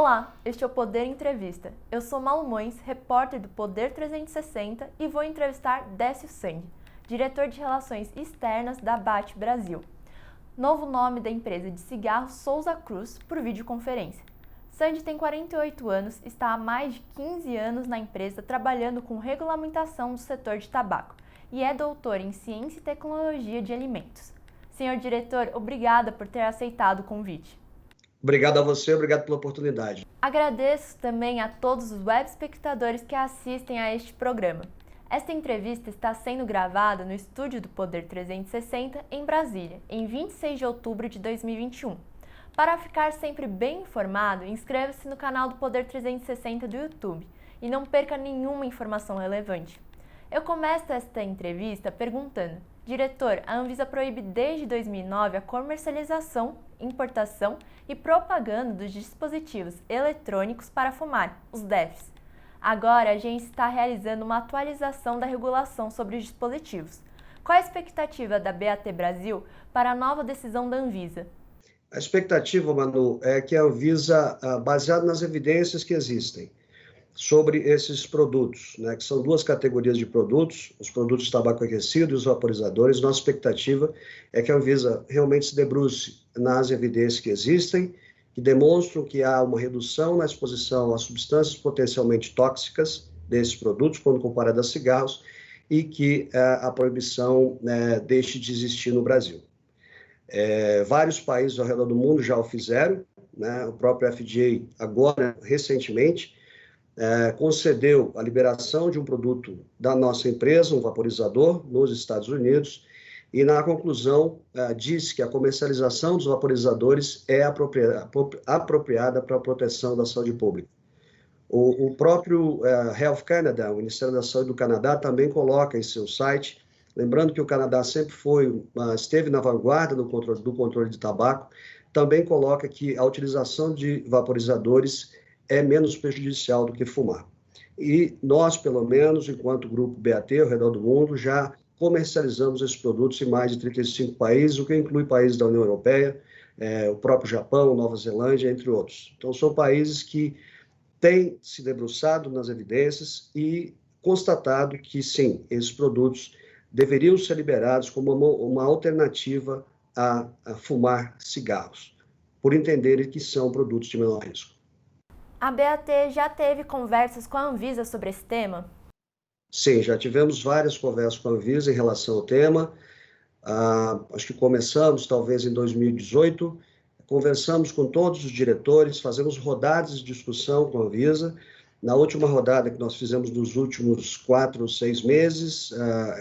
Olá, este é o Poder Entrevista. Eu sou Malu Mões, repórter do Poder 360 e vou entrevistar Décio Sandi, diretor de Relações Externas da BAT Brasil, novo nome da empresa de cigarros Souza Cruz, por videoconferência. Sandi tem 48 anos, está há mais de 15 anos na empresa trabalhando com regulamentação do setor de tabaco e é doutor em Ciência e Tecnologia de Alimentos. Senhor diretor, obrigada por ter aceitado o convite. Obrigado a você, obrigado pela oportunidade. Agradeço também a todos os web espectadores que assistem a este programa. Esta entrevista está sendo gravada no estúdio do Poder 360 em Brasília, em 26 de outubro de 2021. Para ficar sempre bem informado, inscreva-se no canal do Poder 360 do YouTube e não perca nenhuma informação relevante. Eu começo esta entrevista perguntando: diretor, a Anvisa proíbe desde 2009 a comercialização, importação e propaganda dos dispositivos eletrônicos para fumar, os DEFs. Agora, a agência está realizando uma atualização da regulação sobre os dispositivos. Qual a expectativa da BAT Brasil para a nova decisão da Anvisa? A expectativa, Manu, é que a Anvisa, baseada nas evidências que existem sobre esses produtos, né, que são duas categorias de produtos, os produtos de tabaco aquecido e os vaporizadores, nossa expectativa é que a Anvisa realmente se debruce nas evidências que existem, que demonstram que há uma redução na exposição a substâncias potencialmente tóxicas desses produtos, quando comparado a cigarros, e que a proibição deixe de existir no Brasil. Vários países ao redor do mundo já o fizeram, né, o próprio FDA agora, recentemente, concedeu a liberação de um produto da nossa empresa, um vaporizador, nos Estados Unidos, e na conclusão disse que a comercialização dos vaporizadores é apropriada para a proteção da saúde pública. O próprio Health Canada, o Ministério da Saúde do Canadá, também coloca em seu site, lembrando que o Canadá sempre esteve na vanguarda do controle de tabaco, também coloca que a utilização de vaporizadores é menos prejudicial do que fumar. E nós, pelo menos, enquanto grupo BAT, ao redor do mundo, já comercializamos esses produtos em mais de 35 países, o que inclui países da União Europeia, o próprio Japão, Nova Zelândia, entre outros. Então, são países que têm se debruçado nas evidências e constatado que, sim, esses produtos deveriam ser liberados como uma alternativa a fumar cigarros, por entenderem que são produtos de menor risco. A BAT já teve conversas com a Anvisa sobre esse tema? Sim, já tivemos várias conversas com a Anvisa em relação ao tema. Acho que começamos talvez em 2018, conversamos com todos os diretores, fazemos rodadas de discussão com a Anvisa. Na última rodada que nós fizemos nos últimos 4 ou 6 meses,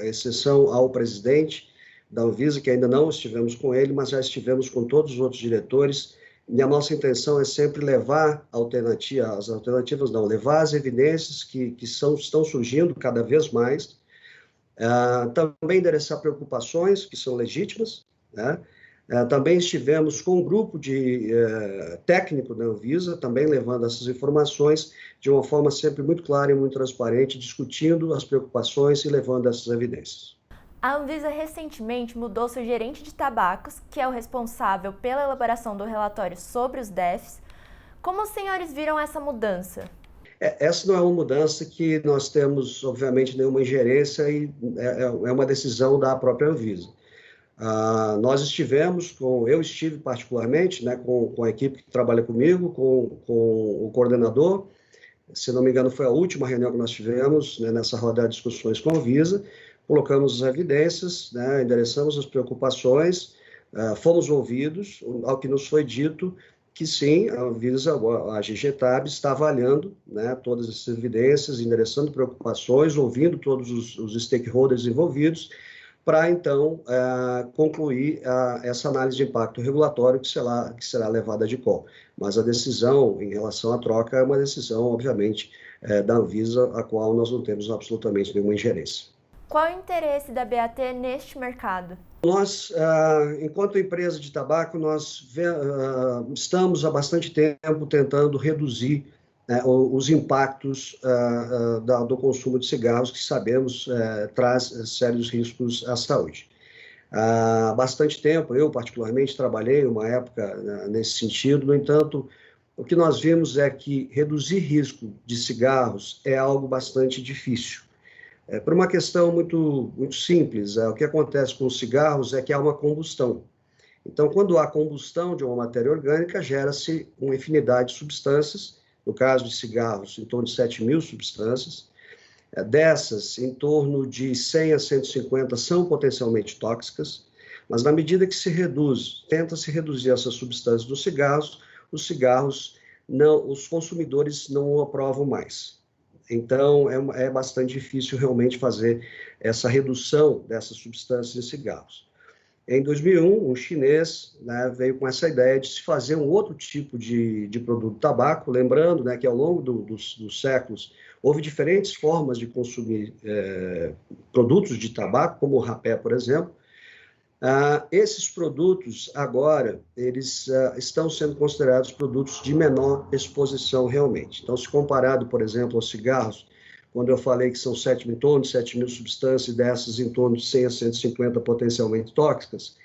exceção ao presidente da Anvisa, que ainda não estivemos com ele, mas já estivemos com todos os outros diretores. E a nossa intenção é sempre levar levar as evidências que estão surgindo cada vez mais, também endereçar preocupações que são legítimas, né? Também estivemos com um grupo técnico da Anvisa, também levando essas informações de uma forma sempre muito clara e muito transparente, discutindo as preocupações e levando essas evidências. A Anvisa recentemente mudou seu gerente de tabacos, que é o responsável pela elaboração do relatório sobre os DEFs. Como os senhores viram essa mudança? Essa não é uma mudança que nós temos, obviamente, nenhuma ingerência e é uma decisão da própria Anvisa. Eu estive particularmente, né, com a equipe que trabalha comigo, com o coordenador, se não me engano foi a última reunião que nós tivemos, né, nessa rodada de discussões com a Anvisa. Colocamos as evidências, né, endereçamos as preocupações, fomos ouvidos, ao que nos foi dito que sim, a Anvisa, a GGTAB, está avaliando, né, todas essas evidências, endereçando preocupações, ouvindo todos os stakeholders envolvidos, para então concluir essa análise de impacto regulatório que será levada de cor. Mas a decisão em relação à troca é uma decisão, obviamente, da Anvisa, a qual nós não temos absolutamente nenhuma ingerência. Qual é o interesse da BAT neste mercado? Nós, enquanto empresa de tabaco, nós estamos há bastante tempo tentando reduzir os impactos do consumo de cigarros, que sabemos traz sérios riscos à saúde. Há bastante tempo, eu particularmente trabalhei uma época nesse sentido, no entanto, o que nós vimos é que reduzir risco de cigarros é algo bastante difícil. Por uma questão muito simples, o que acontece com os cigarros é que há uma combustão. Então, quando há combustão de uma matéria orgânica, gera-se uma infinidade de substâncias, no caso de cigarros, em torno de 7.000 substâncias. Dessas, em torno de 100 a 150 são potencialmente tóxicas, mas na medida que tenta-se reduzir essas substâncias dos cigarros, os consumidores não o aprovam mais. Então, é bastante difícil realmente fazer essa redução dessas substâncias em cigarros. Em 2001, um chinês, né, veio com essa ideia de se fazer um outro tipo de produto de tabaco, lembrando, né, que ao longo dos séculos houve diferentes formas de consumir produtos de tabaco, como o rapé, por exemplo. Esses produtos, agora, eles estão sendo considerados produtos de menor exposição realmente. Então, se comparado, por exemplo, aos cigarros, quando eu falei que são em torno de 7.000 substâncias, e dessas em torno de 100 a 150 potencialmente tóxicas,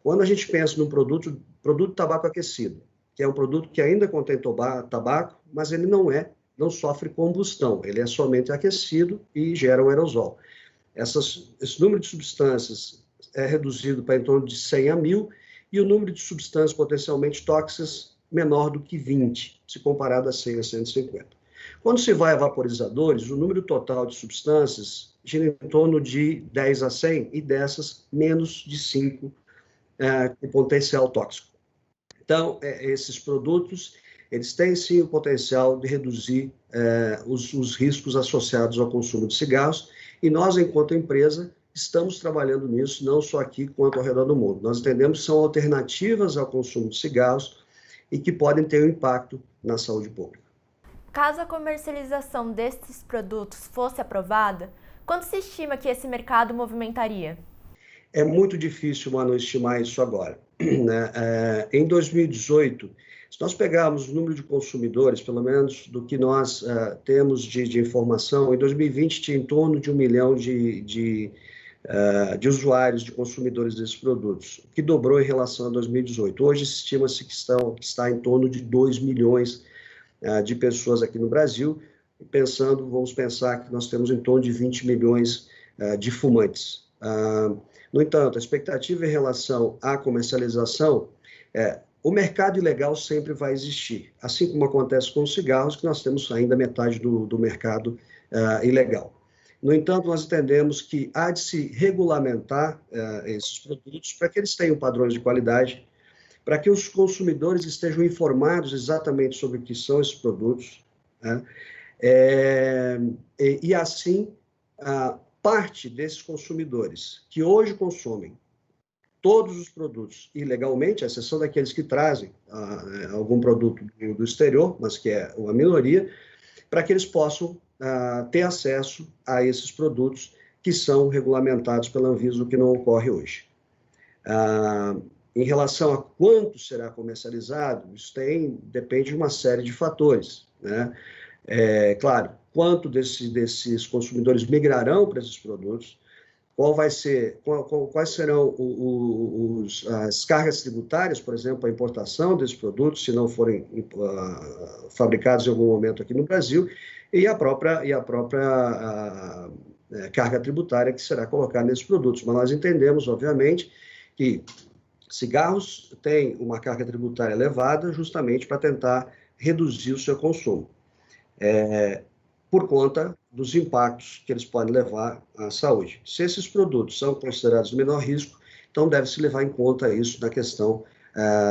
quando a gente pensa num produto de tabaco aquecido, que é um produto que ainda contém tabaco, mas ele não sofre combustão, ele é somente aquecido e gera um aerosol. Esse número de substâncias é reduzido para em torno de 100 a 1.000, e o número de substâncias potencialmente tóxicas menor do que 20, se comparado a 100 a 150. Quando se vai a vaporizadores, o número total de substâncias gira em torno de 10 a 100, e dessas, menos de 5 com potencial tóxico. Então, esses produtos, eles têm sim o potencial de reduzir os riscos associados ao consumo de cigarros, e nós, enquanto empresa, estamos trabalhando nisso, não só aqui, quanto ao redor do mundo. Nós entendemos que são alternativas ao consumo de cigarros e que podem ter um impacto na saúde pública. Caso a comercialização destes produtos fosse aprovada, quanto se estima que esse mercado movimentaria? É muito difícil, Manu, estimar isso agora, né? Em 2018, se nós pegarmos o número de consumidores, pelo menos do que nós temos de informação, em 2020 tinha em torno de 1 milhão de usuários, de consumidores desses produtos, o que dobrou em relação a 2018. Hoje estima-se que está em torno de 2 milhões de pessoas aqui no Brasil, vamos pensar que nós temos em torno de 20 milhões de fumantes. No entanto, a expectativa em relação à comercialização o mercado ilegal sempre vai existir, assim como acontece com os cigarros, que nós temos ainda metade do mercado ilegal. No entanto, nós entendemos que há de se regulamentar esses produtos para que eles tenham padrões de qualidade, para que os consumidores estejam informados exatamente sobre o que são esses produtos, né? E assim, parte desses consumidores que hoje consomem todos os produtos ilegalmente, à exceção daqueles que trazem algum produto do exterior, mas que é uma minoria, para que eles possam ter acesso a esses produtos que são regulamentados pela Anvisa, o que não ocorre hoje. Em relação a quanto será comercializado, isso depende de uma série de fatores, né? Claro, quanto desses consumidores migrarão para esses produtos, quais serão as cargas tributárias, por exemplo, a importação desses produtos, se não forem fabricados em algum momento aqui no Brasil, e a própria carga tributária que será colocada nesses produtos. Mas nós entendemos, obviamente, que cigarros têm uma carga tributária elevada justamente para tentar reduzir o seu consumo, por conta dos impactos que eles podem levar à saúde. Se esses produtos são considerados de menor risco, então deve-se levar em conta isso na questão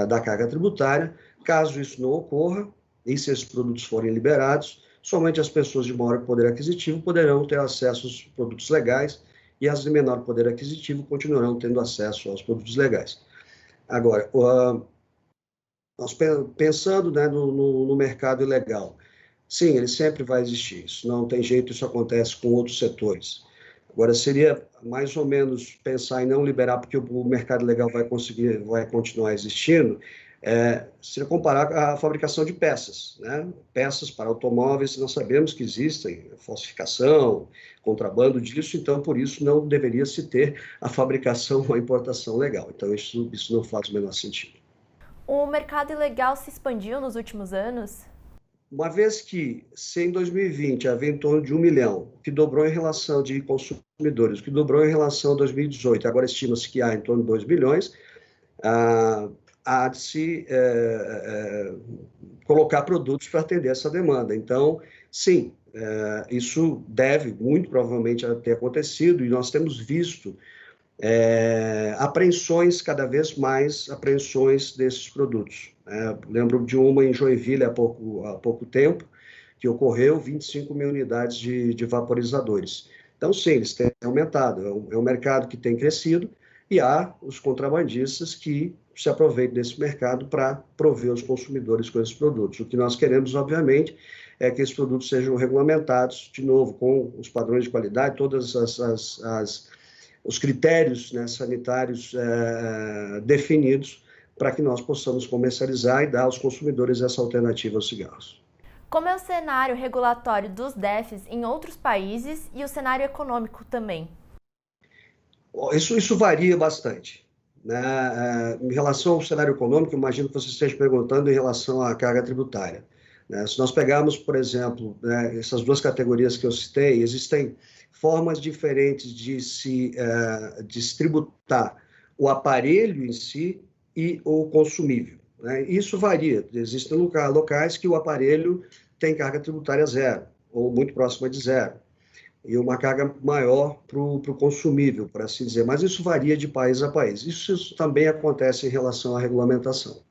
da carga tributária. Caso isso não ocorra, e se esses produtos forem liberados, somente as pessoas de maior poder aquisitivo poderão ter acesso aos produtos legais, e as de menor poder aquisitivo continuarão tendo acesso aos produtos legais. Agora, nós pensando, né, no mercado ilegal, sim, ele sempre vai existir, isso não tem jeito, isso acontece com outros setores. Agora, seria mais ou menos pensar em não liberar porque o mercado legal vai continuar existindo, seria comparar a fabricação de peças, né? Peças para automóveis, nós sabemos que existem falsificação, contrabando disso, então, por isso, não deveria se ter a fabricação ou a importação legal. Então, isso não faz o menor sentido. O mercado ilegal se expandiu nos últimos anos? Uma vez que, se em 2020 havia em torno de 1 milhão, que dobrou em relação de consumidores, que dobrou em relação a 2018, agora estima-se que há em torno de 2 milhões, há de se colocar produtos para atender essa demanda. Então, sim, isso deve, muito provavelmente, ter acontecido, e nós temos visto apreensões, cada vez mais apreensões desses produtos. Lembro de uma em Joinville há pouco tempo, que ocorreu 25 mil unidades de vaporizadores. Então, sim, eles têm aumentado. É um mercado que tem crescido e há os contrabandistas que se aproveitam desse mercado para prover os consumidores com esses produtos. O que nós queremos, obviamente, é que esses produtos sejam regulamentados, de novo, com os padrões de qualidade, todas os critérios, né, sanitários definidos, para que nós possamos comercializar e dar aos consumidores essa alternativa aos cigarros. Como é o cenário regulatório dos DEFs em outros países e o cenário econômico também? Isso varia bastante. Né? Em relação ao cenário econômico, imagino que você esteja perguntando em relação à carga tributária. Né? Se nós pegarmos, por exemplo, né, essas duas categorias que eu citei, existem formas diferentes de se tributar o aparelho em si e o consumível. Né? Isso varia. Existem locais que o aparelho tem carga tributária zero, ou muito próxima de zero, e uma carga maior para o consumível, por assim dizer. Mas isso varia de país a país. Isso também acontece em relação à regulamentação.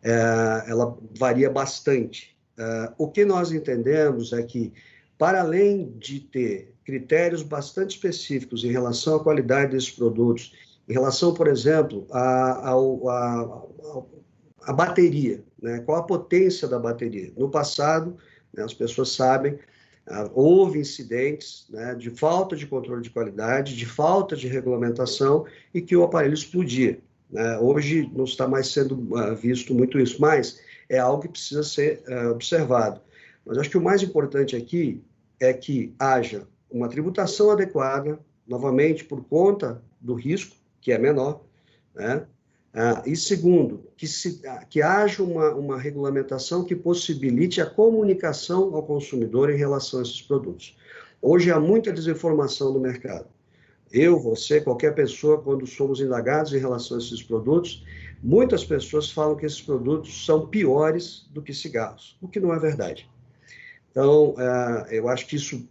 Ela varia bastante. O que nós entendemos é que, para além de ter critérios bastante específicos em relação à qualidade desses produtos, em relação, por exemplo, à bateria, né? Qual a potência da bateria? No passado, né, as pessoas sabem, houve incidentes, né, de falta de controle de qualidade, de falta de regulamentação e que o aparelho explodia. Né? Hoje não está mais sendo visto muito isso, mas é algo que precisa ser observado. Mas acho que o mais importante aqui é que haja uma tributação adequada, novamente, por conta do risco, que é menor, né? E segundo, que haja uma regulamentação que possibilite a comunicação ao consumidor em relação a esses produtos. Hoje há muita desinformação no mercado. Eu, você, qualquer pessoa, quando somos indagados em relação a esses produtos, muitas pessoas falam que esses produtos são piores do que cigarros, o que não é verdade. Então, eu acho que isso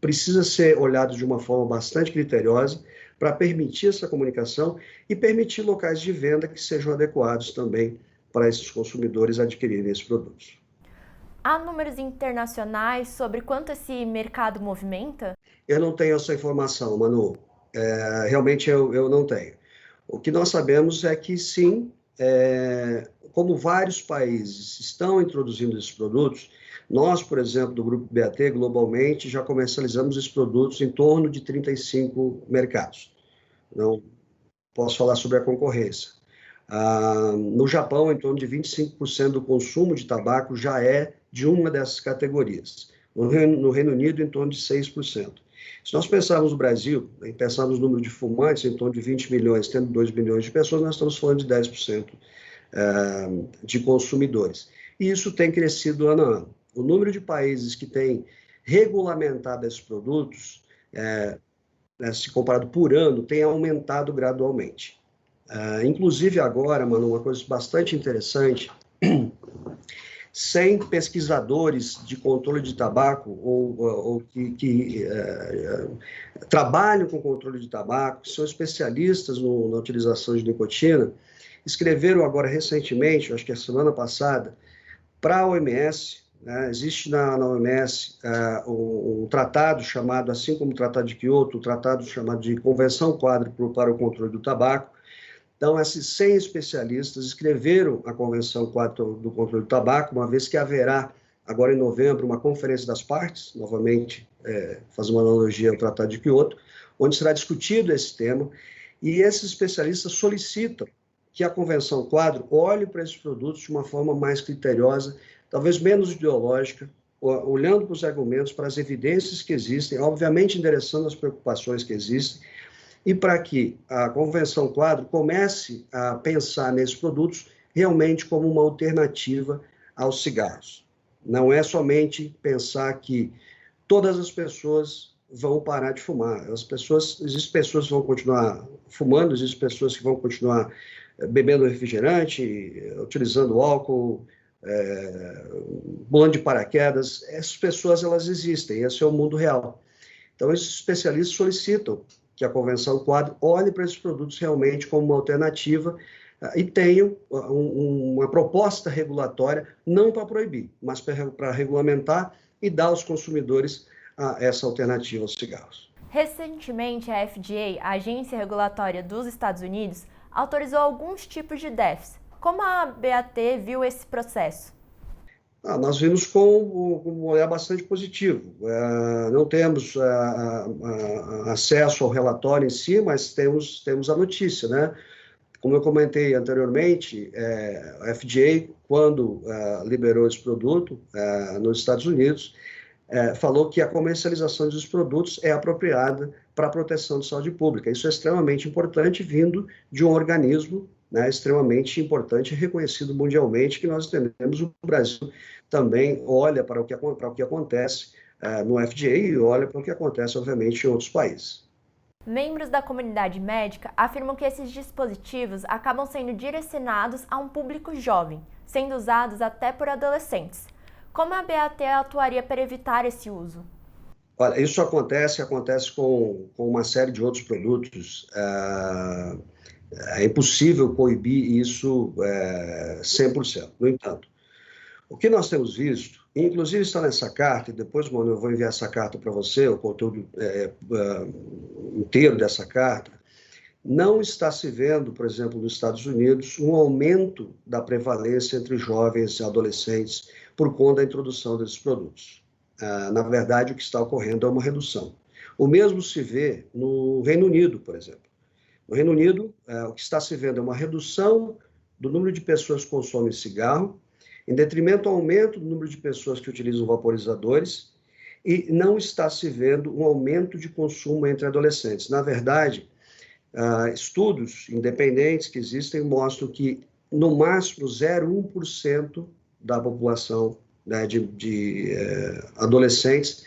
precisa ser olhado de uma forma bastante criteriosa para permitir essa comunicação e permitir locais de venda que sejam adequados também para esses consumidores adquirirem esses produtos. Há números internacionais sobre quanto esse mercado movimenta? Eu não tenho essa informação, Manu. Realmente eu não tenho. O que nós sabemos é que, sim, como vários países estão introduzindo esses produtos, nós, por exemplo, do Grupo BAT, globalmente, já comercializamos esses produtos em torno de 35 mercados. Não posso falar sobre a concorrência. No Japão, em torno de 25% do consumo de tabaco já é de uma dessas categorias. No Reino Unido, em torno de 6%. Se nós pensarmos no Brasil, pensarmos no número de fumantes, em torno de 20 milhões, tendo 2 milhões de pessoas, nós estamos falando de 10% de consumidores. E isso tem crescido ano a ano. O número de países que têm regulamentado esses produtos, se comparado por ano, tem aumentado gradualmente. Inclusive agora, Manu, uma coisa bastante interessante, 100 pesquisadores de controle de tabaco ou que trabalham com controle de tabaco, que são especialistas na utilização de nicotina, escreveram agora recentemente, acho que a semana passada, para a OMS. Existe na OMS um tratado chamado, assim como o Tratado de Quioto, um tratado chamado de Convenção Quadro para o Controle do Tabaco. Então, esses 100 especialistas escreveram a Convenção Quadro do Controle do Tabaco, uma vez que haverá, agora em novembro, uma conferência das partes, novamente, faz uma analogia ao Tratado de Quioto, onde será discutido esse tema, e esses especialistas solicitam que a Convenção Quadro olhe para esses produtos de uma forma mais criteriosa, talvez menos ideológica, olhando para os argumentos, para as evidências que existem, obviamente endereçando as preocupações que existem, e para que a Convenção Quadro comece a pensar nesses produtos realmente como uma alternativa aos cigarros. Não é somente pensar que todas as pessoas vão parar de fumar. Existem pessoas que vão continuar fumando, existem pessoas que vão continuar bebendo refrigerante, utilizando álcool, pulando de paraquedas. Essas pessoas, elas existem, esse é o mundo real. Então, esses especialistas solicitam que a Convenção Quadro olhe para esses produtos realmente como uma alternativa e tenha uma proposta regulatória, não para proibir, mas para regulamentar e dar aos consumidores essa alternativa aos cigarros. Recentemente, a FDA, a Agência Regulatória dos Estados Unidos, autorizou alguns tipos de DEFs. Como a BAT viu esse processo? Nós vimos com um olhar bastante positivo. Não temos acesso ao relatório em si, mas temos a notícia, né? Como eu comentei anteriormente, a FDA, quando liberou esse produto nos Estados Unidos, falou que a comercialização dos produtos é apropriada para a proteção de saúde pública. Isso é extremamente importante, vindo de um organismo, né, extremamente importante e reconhecido mundialmente, que nós entendemos. O Brasil também olha para o que acontece no FDA e olha para o que acontece, obviamente, em outros países. Membros da comunidade médica afirmam que esses dispositivos acabam sendo direcionados a um público jovem, sendo usados até por adolescentes. Como a BAT atuaria para evitar esse uso? Olha, isso acontece com uma série de outros produtos. É impossível coibir isso 100%. No entanto, o que nós temos visto, inclusive está nessa carta, e depois, mano, eu vou enviar essa carta para você, o conteúdo inteiro dessa carta, não está se vendo, por exemplo, nos Estados Unidos, um aumento da prevalência entre jovens e adolescentes por conta da introdução desses produtos. Na verdade, o que está ocorrendo é uma redução. O mesmo se vê no Reino Unido, por exemplo. No Reino Unido, o que está se vendo é uma redução do número de pessoas que consomem cigarro, em detrimento ao aumento do número de pessoas que utilizam vaporizadores, e não está se vendo um aumento de consumo entre adolescentes. Na verdade, estudos independentes que existem mostram que, no máximo, 0,1% da população, né, de adolescentes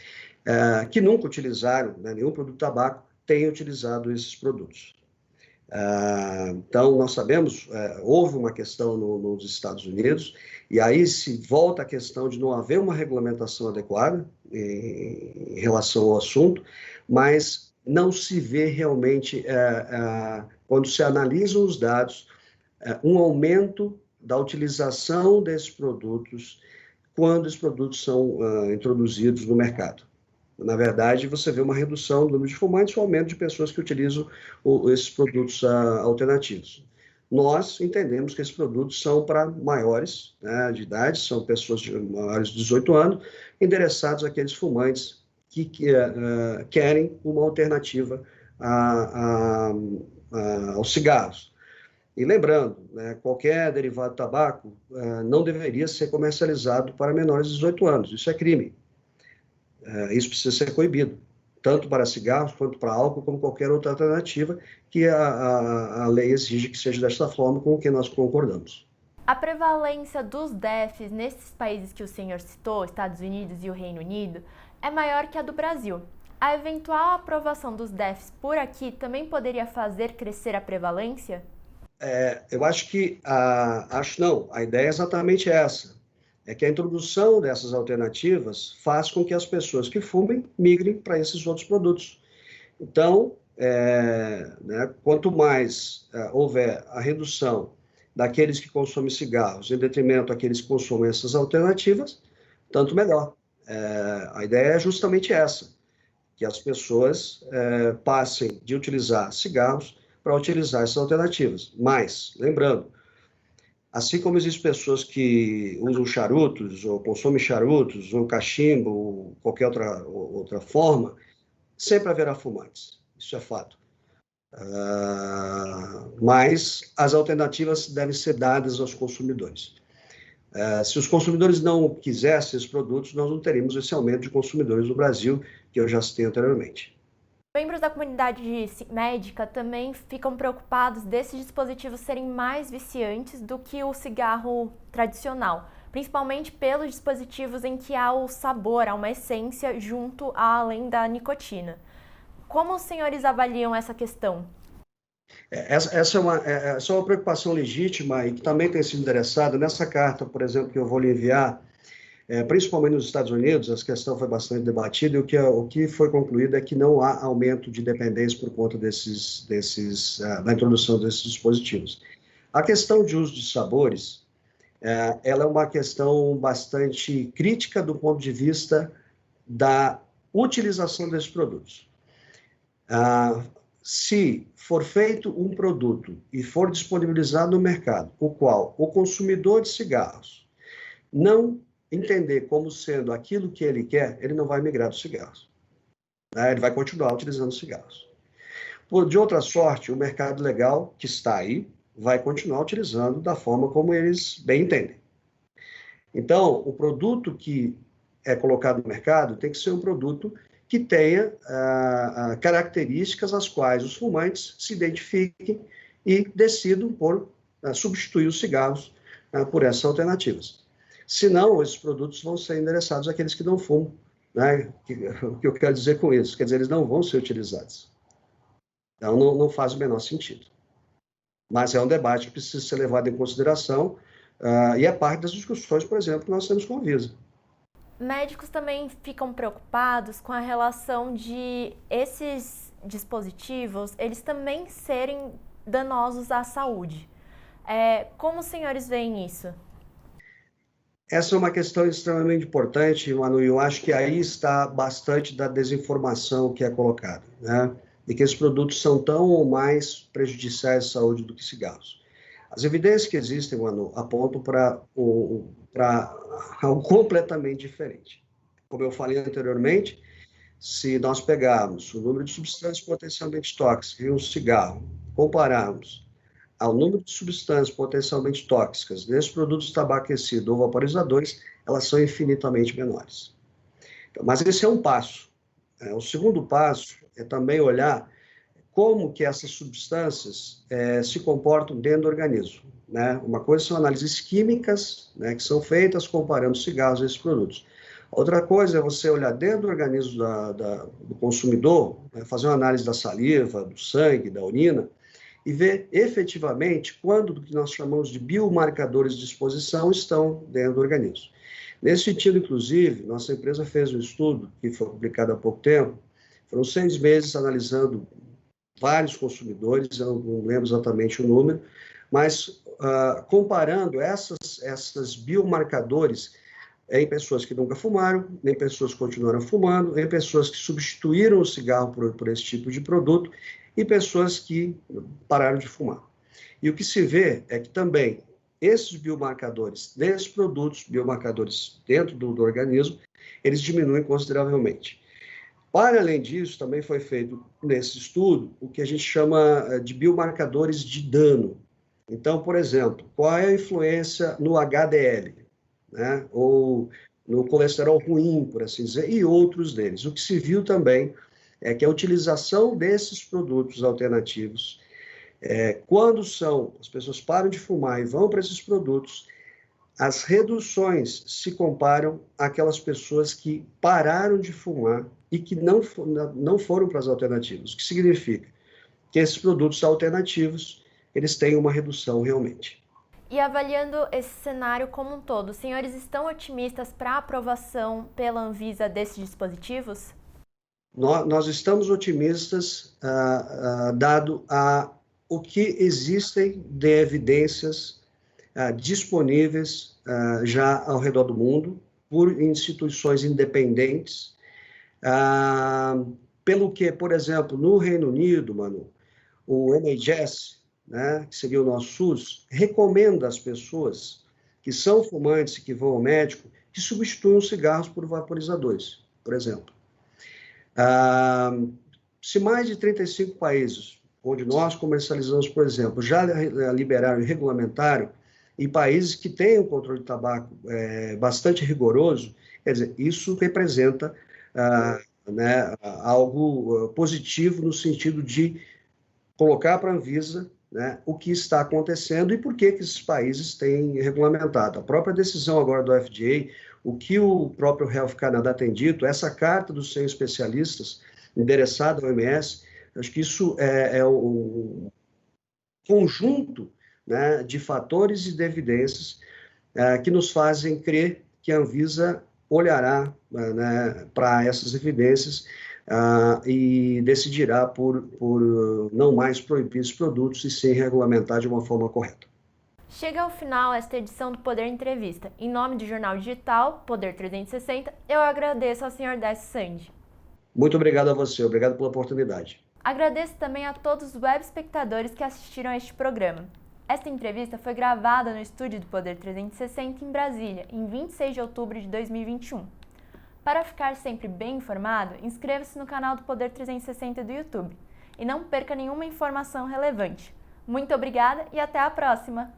que nunca utilizaram, né, nenhum produto de tabaco tem utilizado esses produtos. Então, nós sabemos, houve uma questão nos Estados Unidos, e aí se volta a questão de não haver uma regulamentação adequada em relação ao assunto, mas não se vê realmente, quando se analisam os dados, um aumento da utilização desses produtos quando os produtos são introduzidos no mercado. Na verdade, você vê uma redução do número de fumantes e um aumento de pessoas que utilizam esses produtos alternativos. Nós entendemos que esses produtos são para maiores, né, de idade, são pessoas de maiores de 18 anos, endereçados àqueles fumantes que querem uma alternativa aos cigarros. E lembrando, né, qualquer derivado de tabaco não deveria ser comercializado para menores de 18 anos. Isso é crime. Isso precisa ser coibido, tanto para cigarros, quanto para álcool, como qualquer outra alternativa que a lei exige que seja desta forma, com o que nós concordamos. A prevalência dos DEFs nesses países que o senhor citou, Estados Unidos e o Reino Unido, é maior que a do Brasil. A eventual aprovação dos DEFs por aqui também poderia fazer crescer a prevalência? Eu acho que, não, a ideia é exatamente essa. É que a introdução dessas alternativas faz com que as pessoas que fumem migrem para esses outros produtos. Então, né, quanto mais houver a redução daqueles que consomem cigarros em detrimento daqueles que consomem essas alternativas, tanto melhor. A ideia é justamente essa, que as pessoas passem de utilizar cigarros para utilizar essas alternativas. Mas, lembrando, assim como existem pessoas que usam charutos, ou consomem charutos, ou cachimbo, ou qualquer outra forma, sempre haverá fumantes. Isso é fato. Mas as alternativas devem ser dadas aos consumidores. Se os consumidores não quisessem esses produtos, nós não teríamos esse aumento de consumidores no Brasil, que eu já citei anteriormente. Membros da comunidade médica também ficam preocupados desses dispositivos serem mais viciantes do que o cigarro tradicional, principalmente pelos dispositivos em que há o sabor, há uma essência junto além da nicotina. Como os senhores avaliam essa questão? Essa é uma preocupação legítima e que também tem sido endereçada nessa carta, por exemplo, que eu vou lhe enviar. Principalmente nos Estados Unidos, essa questão foi bastante debatida e o que foi concluído é que não há aumento de dependência por conta da introdução desses dispositivos. A questão de uso de sabores, ela é uma questão bastante crítica do ponto de vista da utilização desses produtos. Se for feito um produto e for disponibilizado no mercado, o qual o consumidor de cigarros não entender como sendo aquilo que ele quer, ele não vai migrar dos cigarros. Ele vai continuar utilizando cigarros. De outra sorte, o mercado legal que está aí vai continuar utilizando da forma como eles bem entendem. Então, o produto que é colocado no mercado tem que ser um produto que tenha características às quais os fumantes se identifiquem e decidam por substituir os cigarros por essas alternativas. Senão, esses produtos vão ser endereçados àqueles que não fumam. O que eu quero dizer com isso? Quer dizer, eles não vão ser utilizados. Então, não faz o menor sentido. Mas é um debate que precisa ser levado em consideração e é parte das discussões, por exemplo, que nós temos com a Anvisa. Médicos também ficam preocupados com a relação de esses dispositivos, eles também serem danosos à saúde. Como os senhores veem isso? Essa é uma questão extremamente importante, Manu, e eu acho que aí está bastante da desinformação que é colocada, né? De que esses produtos são tão ou mais prejudiciais à saúde do que cigarros. As evidências que existem, Manu, apontam para algo completamente diferente. Como eu falei anteriormente, se nós pegarmos o número de substâncias potencialmente tóxicas em um cigarro, compararmos ao número de substâncias potencialmente tóxicas nesses produtos de tabaco aquecido ou vaporizadores, elas são infinitamente menores. Mas esse é um passo. O segundo passo é também olhar como que essas substâncias se comportam dentro do organismo. Né? Uma coisa são análises químicas, né, que são feitas comparando cigarros a esses produtos. Outra coisa é você olhar dentro do organismo do consumidor, né, fazer uma análise da saliva, do sangue, da urina, e ver efetivamente quando do que nós chamamos de biomarcadores de exposição estão dentro do organismo. Nesse sentido, inclusive, nossa empresa fez um estudo que foi publicado há pouco tempo, foram 6 meses analisando vários consumidores, eu não lembro exatamente o número, mas comparando essas biomarcadores em pessoas que nunca fumaram, em pessoas que continuaram fumando, em pessoas que substituíram o cigarro por esse tipo de produto e pessoas que pararam de fumar. E o que se vê é que também esses biomarcadores desses produtos, biomarcadores dentro do organismo, eles diminuem consideravelmente. Para além disso, também foi feito nesse estudo o que a gente chama de biomarcadores de dano. Então, por exemplo, qual é a influência no HDL, né? Ou no colesterol ruim, por assim dizer, e outros deles. O que se viu também é que a utilização desses produtos alternativos, quando as pessoas param de fumar e vão para esses produtos, as reduções se comparam àquelas pessoas que pararam de fumar e que não foram para as alternativas. O que significa que esses produtos alternativos, eles têm uma redução realmente. E avaliando esse cenário como um todo, os senhores estão otimistas para a aprovação pela Anvisa desses dispositivos? Nós estamos otimistas, dado o que existem de evidências disponíveis já ao redor do mundo, por instituições independentes, pelo que, por exemplo, no Reino Unido, Manu, o NHS, né, que seria o nosso SUS, recomenda às pessoas que são fumantes e que vão ao médico que substituam os cigarros por vaporizadores, por exemplo. Se mais de 35 países, onde nós comercializamos, por exemplo, já liberaram e regulamentaram, em países que têm um controle de tabaco bastante rigoroso, quer dizer, isso representa né, algo positivo no sentido de colocar para a Anvisa, né, o que está acontecendo e por que esses países têm regulamentado. A própria decisão agora do FDA, o que o próprio Health Canada tem dito, essa carta dos 100 especialistas endereçada ao OMS, acho que isso é um conjunto, né, de fatores e de evidências que nos fazem crer que a Anvisa olhará, né, para essas evidências e decidirá por não mais proibir os produtos e sim regulamentar de uma forma correta. Chega ao final esta edição do Poder Entrevista. Em nome do Jornal Digital, Poder 360, eu agradeço ao Sr. Décio Sandi. Muito obrigado a você, obrigado pela oportunidade. Agradeço também a todos os web espectadores que assistiram a este programa. Esta entrevista foi gravada no estúdio do Poder 360 em Brasília, em 26 de outubro de 2021. Para ficar sempre bem informado, inscreva-se no canal do Poder 360 do YouTube e não perca nenhuma informação relevante. Muito obrigada e até a próxima!